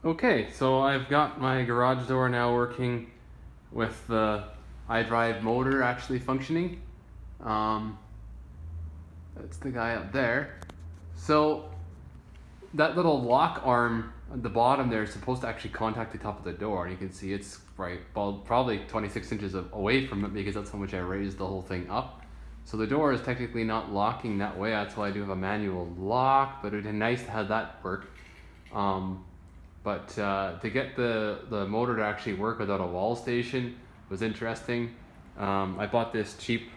Okay, so I've got my garage door now working with the iDrive motor actually functioning. That's the guy up there. So that little lock arm at the bottom there is supposed to actually contact the top of the door, and you can see it's probably 26 inches away from it because that's how much I raised the whole thing up. So the door is technically not locking that way. That's why I do have a manual lock, but it'd be nice to have that work. But to get the motor to actually work without a wall station was interesting. I bought this cheap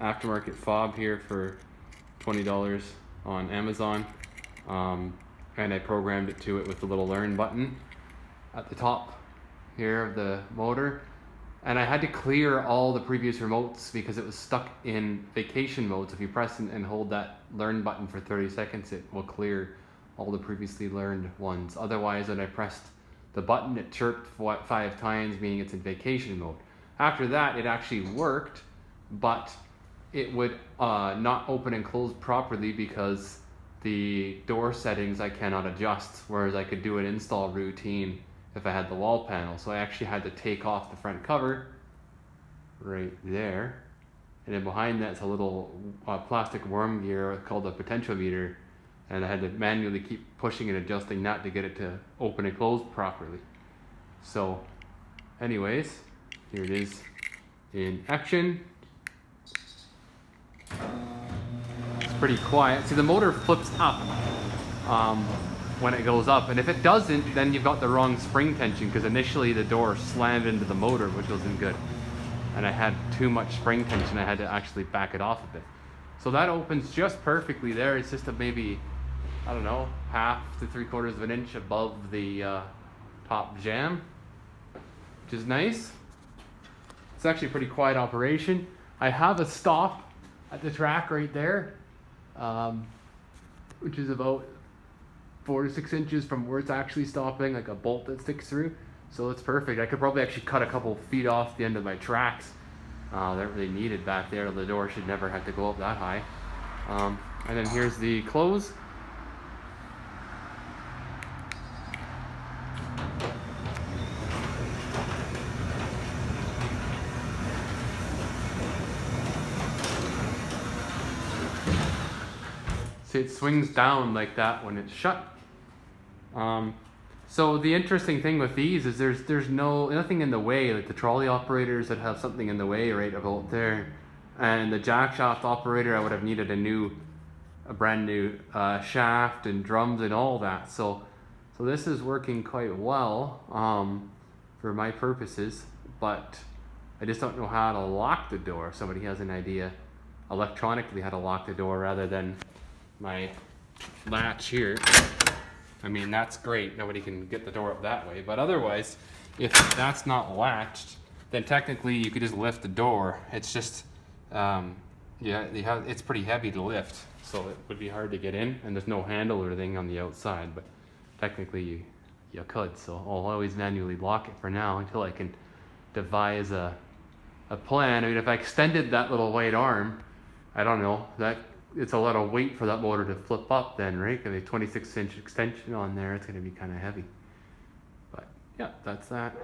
aftermarket fob here for $20 on Amazon, and I programmed it to it with the little learn button at the top here of the motor. And I had to clear all the previous remotes because it was stuck in vacation mode. So if you press and hold that learn button for 30 seconds, it will clear all the previously learned ones. Otherwise, when I pressed the button, it chirped 5 times, meaning it's in vacation mode. After that, it actually worked, but it would not open and close properly because the door settings I cannot adjust, whereas I could do an install routine if I had the wall panel. So I actually had to take off the front cover right there, and then behind that's a little plastic worm gear called a potentiometer, and I had to manually keep pushing and adjusting that to get it to open and close properly. So anyways, here it is in action. It's pretty quiet. See, the motor flips up when it goes up, and if it doesn't, then you've got the wrong spring tension, because initially the door slammed into the motor, which wasn't good, and I had too much spring tension. I had to actually back it off a bit. So that opens just perfectly there. It's just maybe, I don't know, 1/2 to 3/4 of an inch above the top jamb, which is nice. It's actually a pretty quiet operation. I have a stop at the track right there, which is about 4 to 6 inches from where it's actually stopping, like a bolt that sticks through. So it's perfect. I could probably actually cut a couple feet off the end of my tracks. They're really needed back there. The door should never have to go up that high. And then here's the close. See, it swings down like that when it's shut. So the interesting thing with these is there's nothing in the way, like the trolley operators that have something in the way right about there, and the jack shaft operator, I would have needed a brand new shaft and drums and all that. So this is working quite well for my purposes, but I just don't know how to lock the door. If somebody has an idea electronically how to lock the door rather than my latch here, I mean, that's great. Nobody can get the door up that way. But otherwise, if that's not latched, then technically you could just lift the door. It's just, it's pretty heavy to lift, so it would be hard to get in, and there's no handle or anything on the outside, but technically you could. So I'll always manually lock it for now until I can devise a plan. I mean, if I extended that little white arm, I don't know, it's a lot of weight for that motor to flip up then, right? Because a 26-inch extension on there, it's going to be kind of heavy. But yeah, that's that.